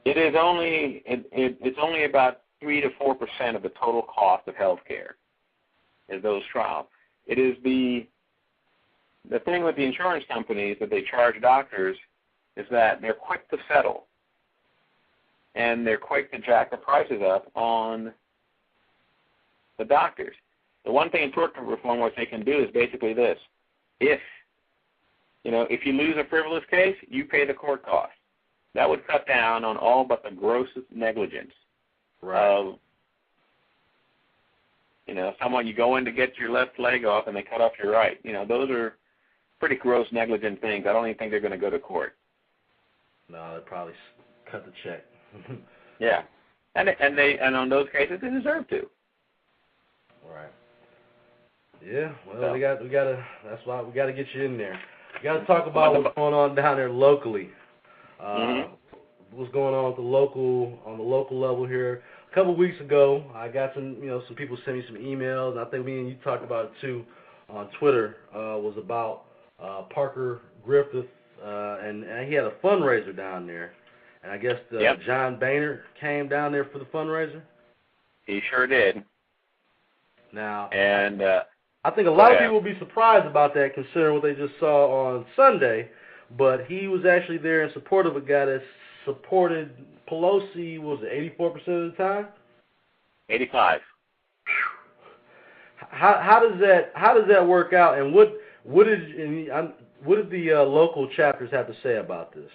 It is only it's only about 3 to 4% of the total cost of health care is those trials. It is the thing with the insurance companies that they charge doctors is that they're quick to settle and they're quick to jack the prices up on the doctors. The one thing in tort reform what they can do is basically this: if you lose a frivolous case, you pay the court costs. That would cut down on all but the grossest negligence. Right. Someone, you go in to get your left leg off and they cut off your right. Those are pretty gross negligent things. I don't even think they're going to go to court. No, they probably cut the check. Yeah, and on those cases they deserve to. Right. Yeah. Well, we gotta. That's why we gotta get you in there. We gotta talk about what's going on down there locally. What's going on at the local level here? A couple of weeks ago, I got some people sent me some emails, and I think me and you talked about it too on Twitter. Was about Parker Griffith, and he had a fundraiser down there, and I guess John Boehner came down there for the fundraiser. He sure did. Now, and I think a lot of people will be surprised about that, considering what they just saw on Sunday. But he was actually there in support of a guy that supported Pelosi. What was it, 84% of the time? 85. How does that work out? And what did the local chapters have to say about this?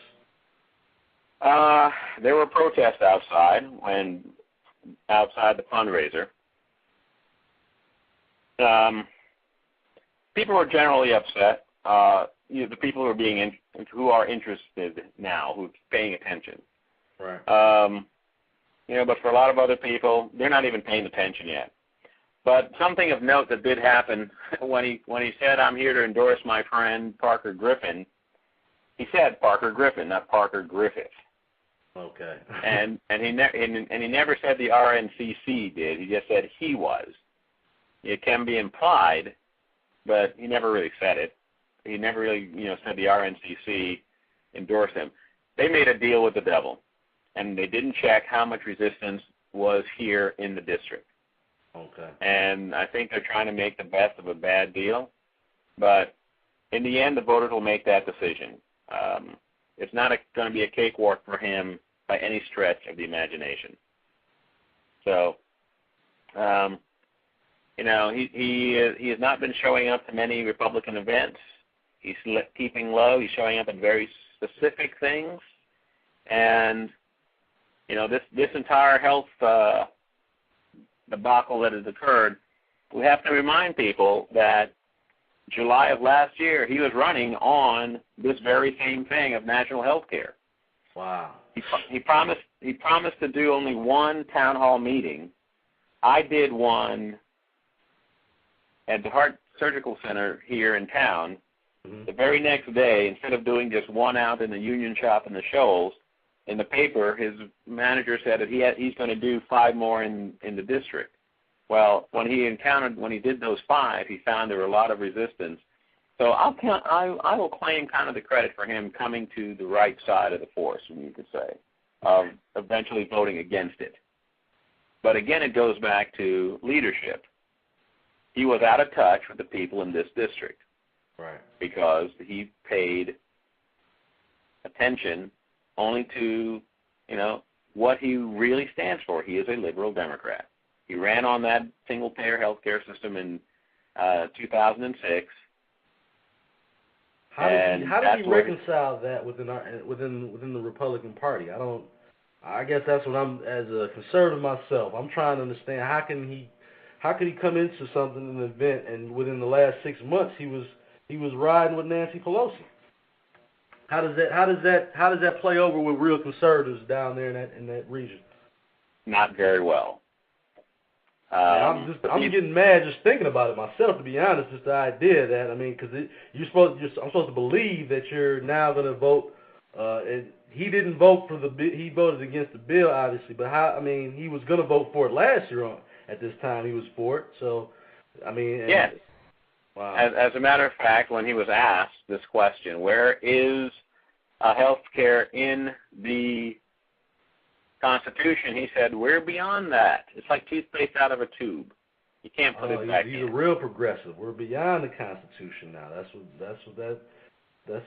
There were protests outside the fundraiser. People were generally upset. The people who are interested now, who are paying attention. Right. But for a lot of other people, they're not even paying attention yet. But something of note that did happen when he said, "I'm here to endorse my friend Parker Griffin," he said Parker Griffin, not Parker Griffith. Okay. and he never said the RNCC did. He just said he was. It can be implied, but he never really said it. He never really, said the RNCC endorsed him. They made a deal with the devil, and they didn't check how much resistance was here in the district. Okay. And I think they're trying to make the best of a bad deal, but in the end, the voters will make that decision. It's not going to be a cakewalk for him by any stretch of the imagination. So, he has not been showing up to many Republican events. He's keeping low. He's showing up at very specific things. And, this entire health debacle that has occurred, we have to remind people that July of last year, he was running on this very same thing of national health care. Wow. He promised to do only one town hall meeting. I did one at the Heart Surgical Center here in town Mm-hmm. The very next day, instead of doing just one out in the Union Shop in the Shoals, in the paper, his manager said that he's going to do 5 more in the district. Well, when he did those 5, he found there were a lot of resistance. So I will claim kind of the credit for him coming to the right side of the force, you could say, of eventually voting against it. But again, it goes back to leadership. He was out of touch with the people in this district. Right. Because he paid attention only to, what he really stands for. He is a liberal Democrat. He ran on that single-payer health care system in 2006. How did he reconcile that within the Republican Party? I guess that's what I'm, as a conservative myself, I'm trying to understand how could he come into something, an event, and within the last 6 months he was riding with Nancy Pelosi. How does that play over with real conservatives down there in that region? Not very well. I'm getting mad just thinking about it myself, to be honest. Just the idea that, because I'm supposed to believe that you're now going to vote. And he didn't vote for he voted against the bill, obviously. But he was going to vote for it last year at this time. He was for it. So, yes. Wow. As a matter of fact, when he was asked this question, where is health care in the Constitution, he said, we're beyond that. It's like toothpaste out of a tube. You can't put it back in. He's a real progressive. We're beyond the Constitution now. That's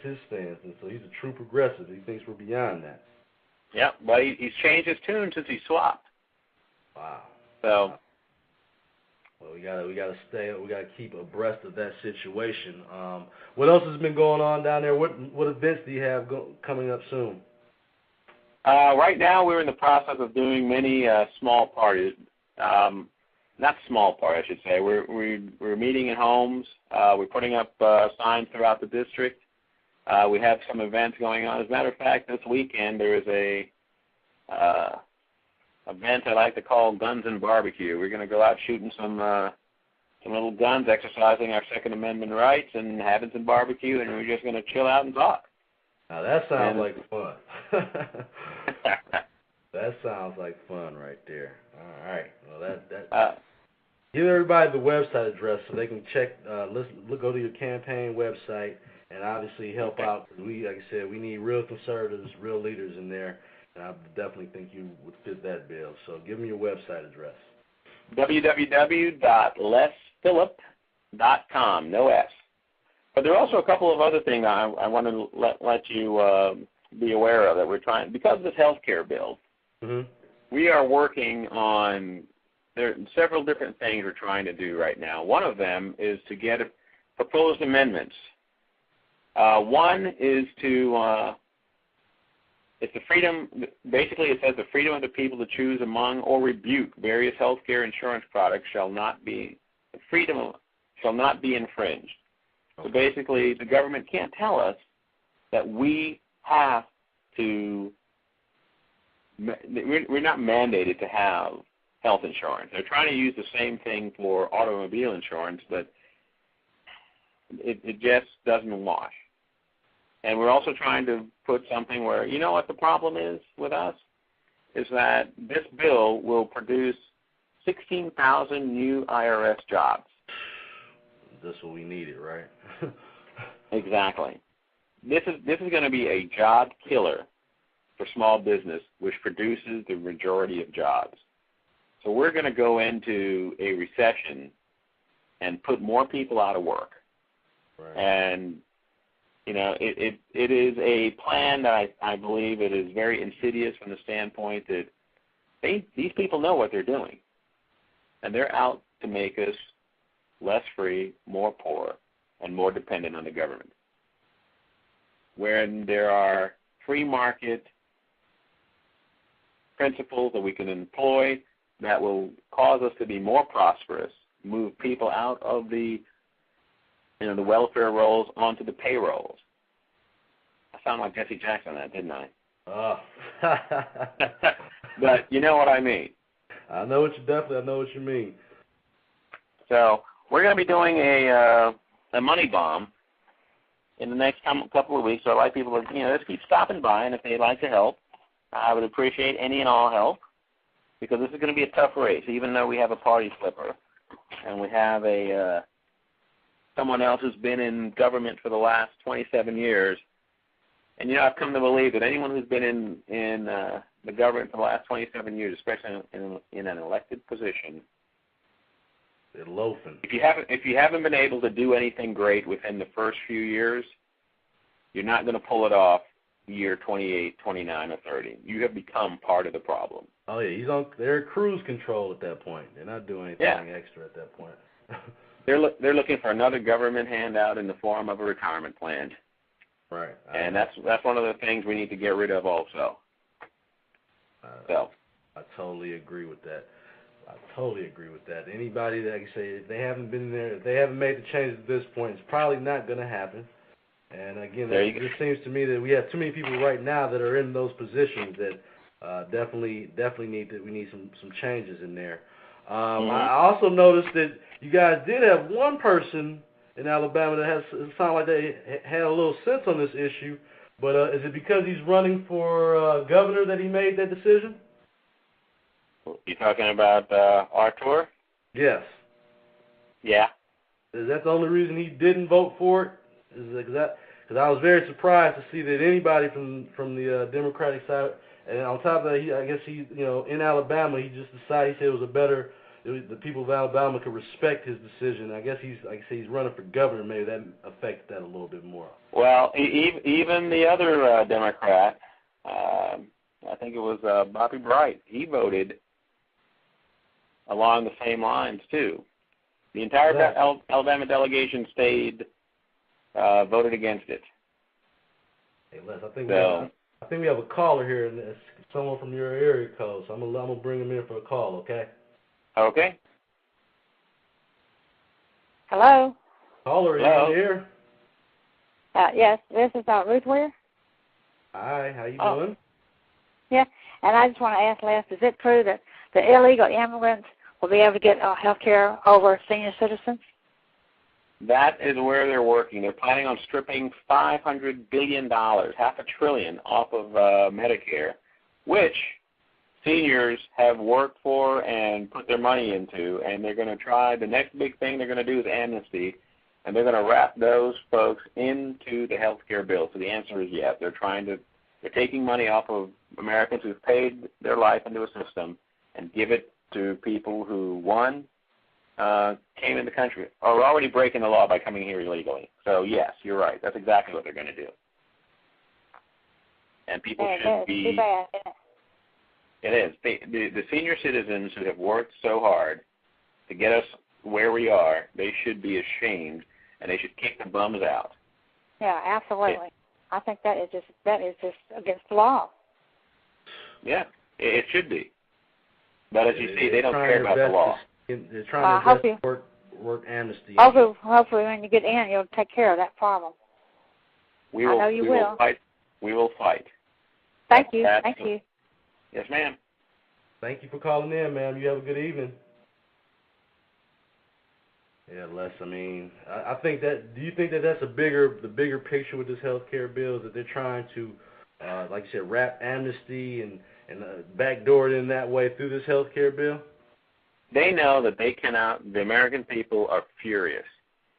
his stance. And so he's a true progressive. He thinks we're beyond that. Yeah, but he's changed his tune since he swapped. Wow. So. Well, we gotta keep abreast of that situation. What else has been going on down there? What events do you have coming up soon? Right now, we're in the process of doing many small parties. Not small parties, I should say. We're meeting in homes. We're putting up signs throughout the district. We have some events going on. As a matter of fact, this weekend there is a event I like to call Guns and Barbecue. We're going to go out shooting some little guns, exercising our Second Amendment rights, and having some barbecue, and we're just going to chill out and talk. Now that sounds like fun. That sounds like fun right there. All right. Well, give everybody the website address so they can check. Go to your campaign website and obviously help out. Because like I said, we need real conservatives, real leaders in there. And I definitely think you would fit that bill. So give them your website address. www.lesphillip.com, no S. But there are also a couple of other things I want to let you be aware of that we're trying. Because of this health care bill, we are working on, there are several different things we're trying to do right now. One of them is to get proposed amendments. One is to... It's the freedom, basically it says the freedom of the people to choose among or rebuke various health care insurance products shall not be infringed. So basically the government can't tell us that we have to, we're not mandated to have health insurance. They're trying to use the same thing for automobile insurance, but it just doesn't wash. And we're also trying to put something where, you know what the problem is with us? Is that this bill will produce 16,000 new IRS jobs. That's what we needed, right? Exactly. This is going to be a job killer for small business, which produces the majority of jobs. So we're going to go into a recession and put more people out of work. Right. And it is a plan that I believe it is very insidious from the standpoint that these people know what they're doing, and they're out to make us less free, more poor, and more dependent on the government. When there are free market principles that we can employ that will cause us to be more prosperous, move people out of the welfare rolls onto the payrolls. I sound like Jesse Jackson on that, didn't I? Oh. But you know what I mean. I know what you mean. So we're going to be doing a money bomb in the next couple of weeks. So I'd like people to, just keep stopping by, and if they'd like to help, I would appreciate any and all help, because this is going to be a tough race, even though we have a party flipper and we have someone else who's been in government for the last 27 years. And, I've come to believe that anyone who's been in the government for the last 27 years, especially in an elected position, they're loafing. If you haven't been able to do anything great within the first few years, you're not going to pull it off year 28, 29, or 30. You have become part of the problem. Oh, yeah, they're cruise control at that point. They're not doing anything extra at that point. They're looking for another government handout in the form of a retirement plan. Right. And that's one of the things we need to get rid of also. I totally agree with that. Anybody that can say if they haven't been there, if they haven't made the changes at this point, it's probably not going to happen. And again, it just seems to me that we have too many people right now that are in those positions that definitely we need some changes in there. I also noticed that you guys did have one person in Alabama that it sounded like they had a little sense on this issue, but is it because he's running for governor that he made that decision? You talking about Artur? Yes. Yeah. Is that the only reason he didn't vote for it? Because I was very surprised to see that anybody from the Democratic side, and on top of that, I guess he in Alabama, he just decided, he said it was the people of Alabama could respect his decision. I guess he's running for governor. Maybe that affected that a little bit more. Well, even the other Democrat, I think it was Bobby Bright, he voted along the same lines too. The entire Alabama delegation voted against it. Hey, Les, I think we have a caller here, and it's someone from your area code. So I'm gonna bring him in for a call. Okay. Okay. Hello. Caller, are you here? Yes, this is Ruth Weir. Hi, how you doing? Yeah, and I just want to ask Les, is it true that the illegal immigrants will be able to get health care over senior citizens? That is where they're working. They're planning on stripping $500 billion, $500 billion, off of Medicare, which seniors have worked for and put their money into, and they're going to try, the next big thing they're going to do is amnesty, and they're going to wrap those folks into the health care bill. So the answer is yes. They're taking money off of Americans who've paid their life into a system and give it to people who, one, came in the country, or are already breaking the law by coming here illegally. So yes, you're right. That's exactly what they're going to do. And people should be... Too bad, isn't it? It is. The senior citizens who have worked so hard to get us where we are, they should be ashamed, and they should kick the bums out. Yeah, absolutely. Yeah. I think that is just against the law. Yeah, it should be. But as you see, they don't care about the law. They're trying to work amnesty. Hopefully when you get in, you'll take care of that problem. I know you will. We will fight. Thank you. Thank you. Yes, ma'am. Thank you for calling in, ma'am. You have a good evening. Yeah, Les, I mean, I think that, do you think that that's the bigger picture with this health care bill, that they're trying to, like you said, wrap amnesty and backdoor it in that way through this health care bill? They know that they cannot, the American people are furious.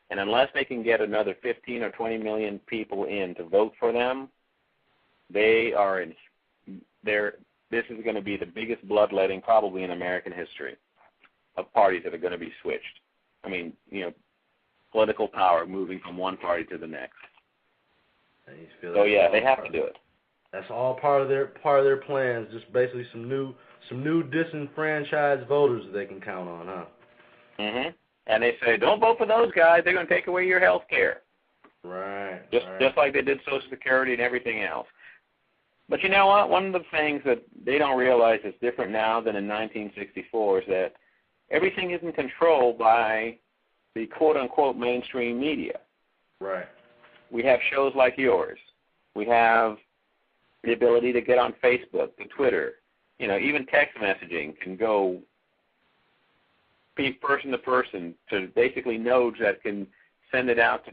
And unless they can get another 15 or 20 million people in to vote for them, they are in, this is going to be the biggest bloodletting probably in American history of parties that are going to be switched. I mean, political power moving from one party to the next. So yeah, they have to do it. That's all part of their plans. Just basically some new disenfranchised voters that they can count on, huh? Mhm. And they say, don't vote for those guys. They're going to take away your health care. Right. Just like they did Social Security and everything else. But you know what? One of the things that they don't realize is different now than in 1964 is that everything isn't controlled by the quote-unquote mainstream media. Right. We have shows like yours. We have the ability to get on Facebook, to Twitter. Even text messaging can go person to person to basically nodes that can send it out to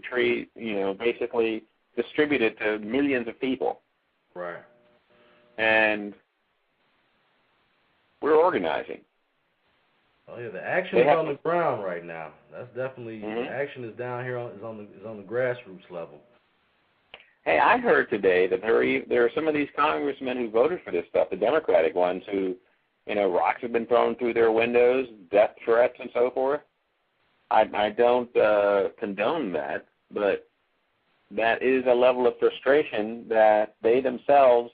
basically distributed to millions of people. Right. And we're organizing. Oh yeah, the action is on the ground right now. That's definitely the action is down here is on the grassroots level. Hey, I heard today that there are some of these congressmen who voted for this stuff, the Democratic ones, who, rocks have been thrown through their windows, death threats and so forth. I don't condone that, but that is a level of frustration that they themselves,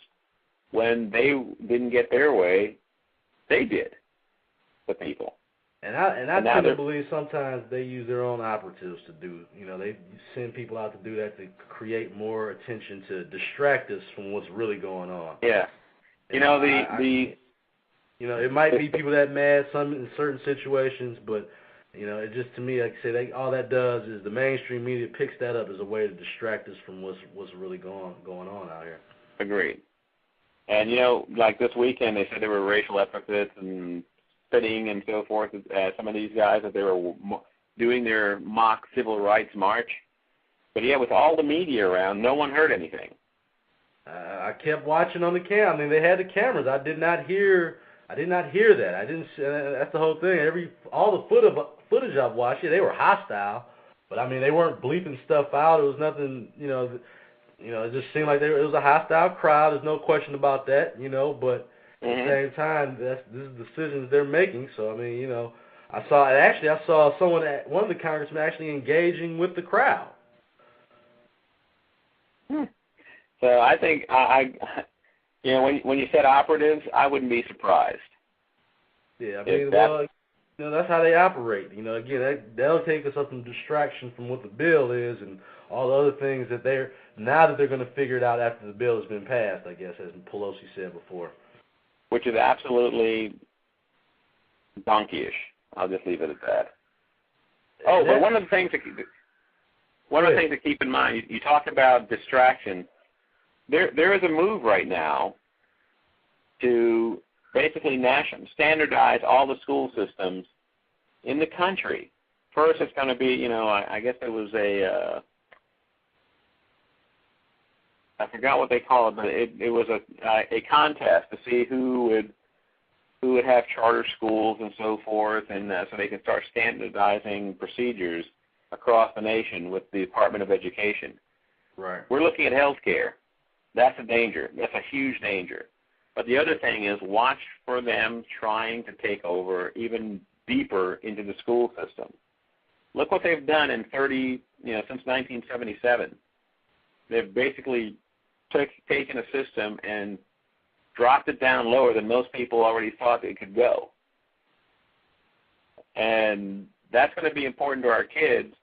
when they didn't get their way, they did, the people. And I tend to believe sometimes they use their own operatives to do. They send people out to do that to create more attention to distract us from what's really going on. Yeah. It might be people that mad some in certain situations, but it just, to me, like I say, all that does is the mainstream media picks that up as a way to distract us from what's really going on out here. Agreed. And like this weekend, they said there were racial epithets and spitting and so forth. Some of these guys that they were doing their mock civil rights march, but yeah, with all the media around, no one heard anything. I kept watching on the cam. I mean, they had the cameras. I did not hear that. I didn't. That's the whole thing. All the footage I've watched, they were hostile, but I mean, they weren't bleeping stuff out. It was nothing. It just seemed like it was a hostile crowd. There's no question about that. But at the same time, this is decisions they're making. So I mean, I saw one of the congressmen actually engaging with the crowd. So I think when you said operatives, I wouldn't be surprised. Yeah, I mean, that's how they operate. Again, that'll take us up some distraction from what the bill is and all the other things that they're going to figure it out after the bill has been passed, I guess, as Pelosi said before. Which is absolutely donkeyish. I'll just leave it at that. Oh, but one of the things to keep in mind, you talked about distraction. There is a move right now to basically standardize all the school systems in the country. First, it's going to be, I guess it was I forgot what they call it, but it was a contest to see who would have charter schools and so forth, and so they can start standardizing procedures across the nation with the Department of Education. Right. We're looking at health care. That's a danger. That's a huge danger. But the other thing is watch for them trying to take over even deeper into the school system. Look what they've done since 1977. They've basically taken a system and dropped it down lower than most people already thought it could go. And that's going to be important to our kids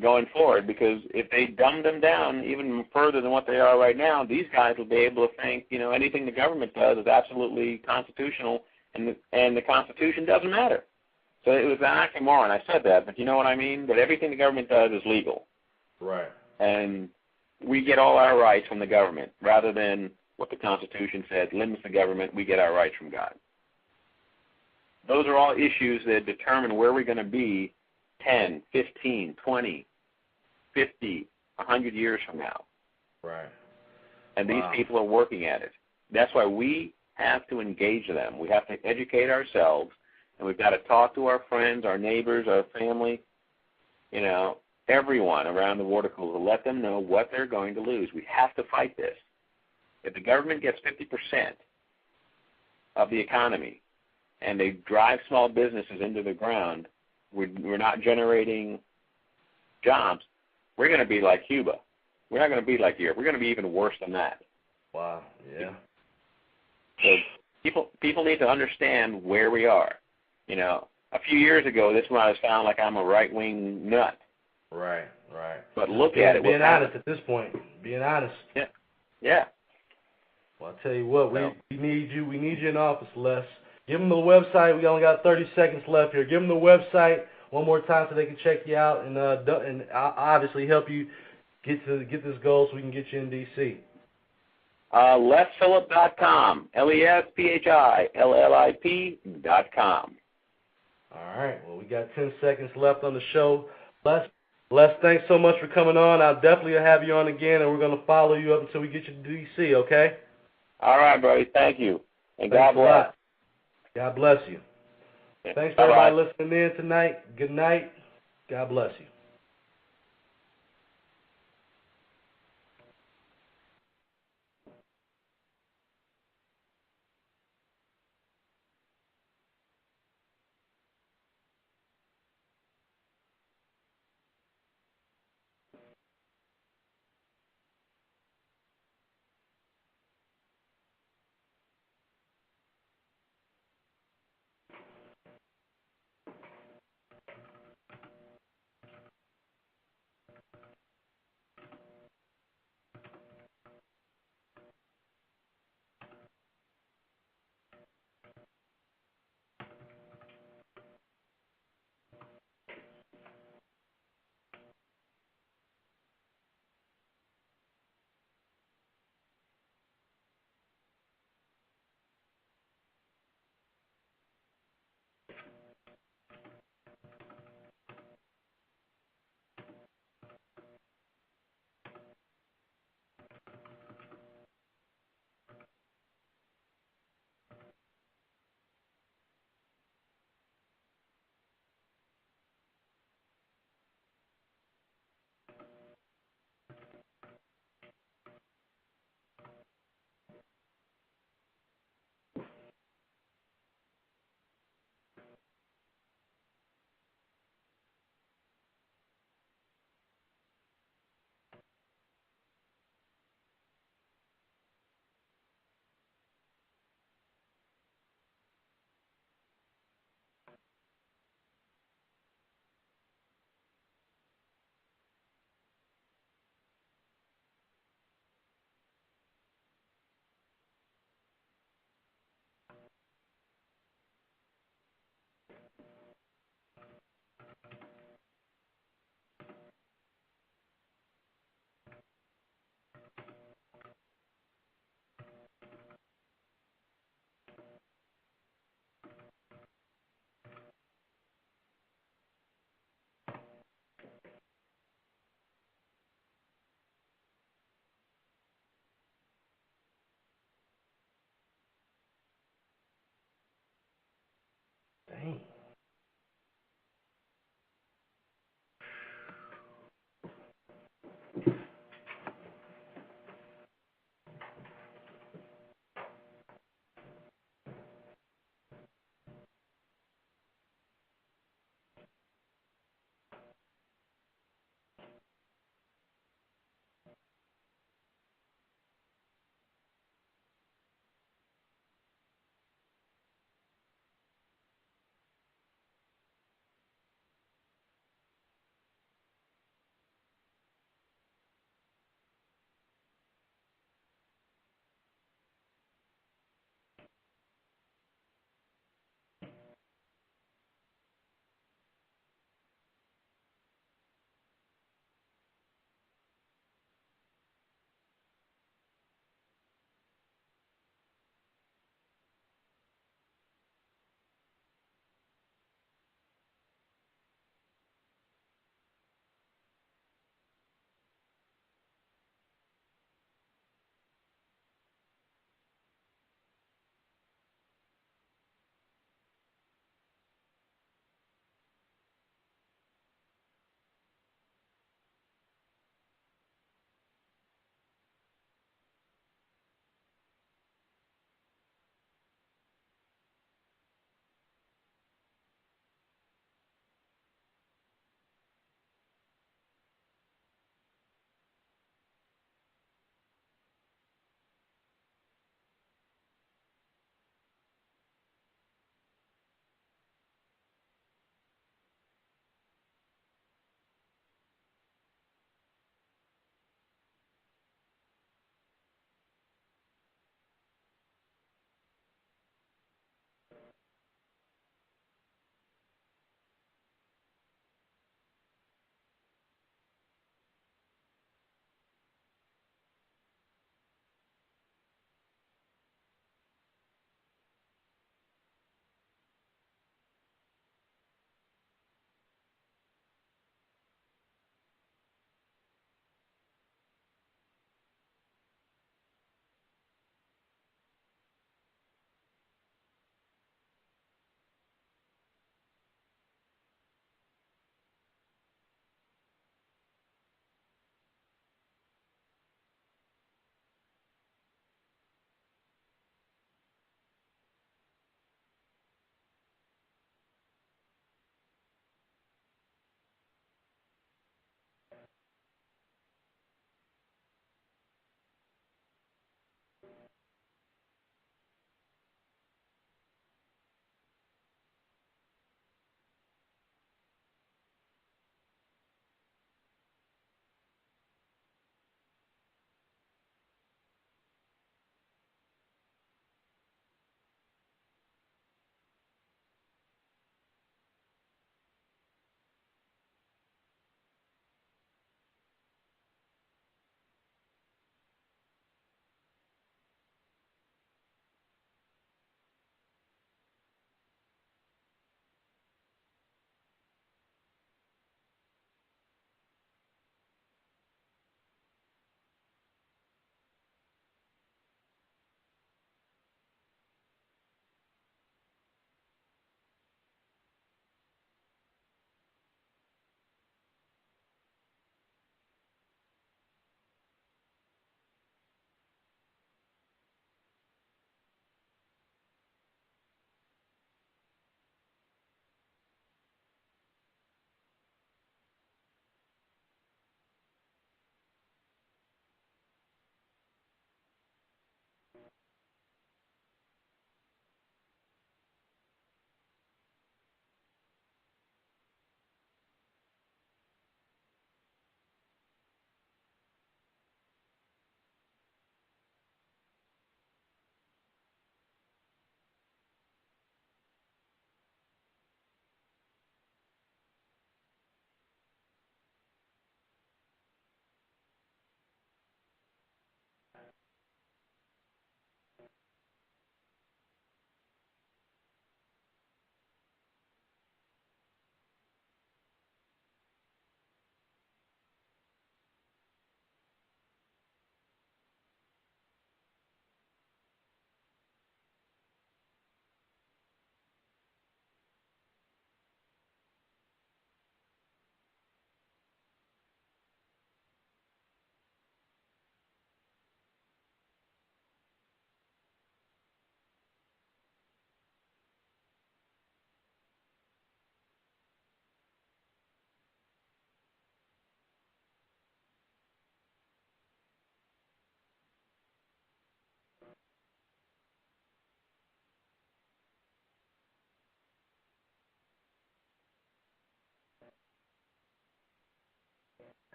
going forward, because if they dumb them down even further than what they are right now, these guys will be able to think, anything the government does is absolutely constitutional, and the Constitution doesn't matter. So it was an oxymoron. I said that, but you know what I mean? But everything the government does is legal. Right. And we get all our rights from the government, rather than what the Constitution says limits the government. We get our rights from God. Those are all issues that determine where we're going to be 10, 15, 20, 50, 100 years from now. Right. And these people are working at it. That's why we have to engage them. We have to educate ourselves, and we've got to talk to our friends, our neighbors, our family, everyone around the water cooler to let them know what they're going to lose. We have to fight this. If the government gets 50% of the economy and they drive small businesses into the ground, we're not generating jobs, we're going to be like Cuba. We're not going to be like Europe. We're going to be even worse than that. Wow, yeah. So people need to understand where we are. A few years ago, this might have sounded like I'm a right-wing nut. Right. But look at it. Being honest at this point. Being honest. Yeah. Well, I'll tell you what, we need you. We need you in office, Les. Give them the website. We only got 30 seconds left here. Give them the website one more time so they can check you out and obviously help you get this goal so we can get you in D.C. LesPhillip.com. LesPhillip.com. All right. Well, we got 10 seconds left on the show. Les, Les, thanks so much for coming on. I'll definitely have you on again, and we're going to follow you up until we get you to D.C., okay? All right, buddy. Thank you. And Thanks God bless. God bless you. Yeah. Thanks for everybody listening in tonight. Good night. God bless you.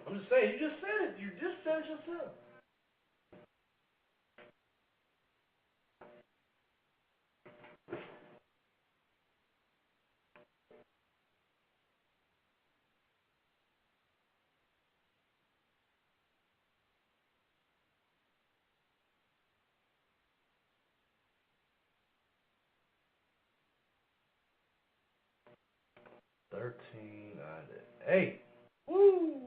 I'm just saying, you just said it. You just said it yourself. $13.98. Woo!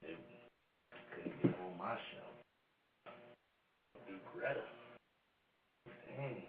It couldn't get on my show. Be Greta. Dang.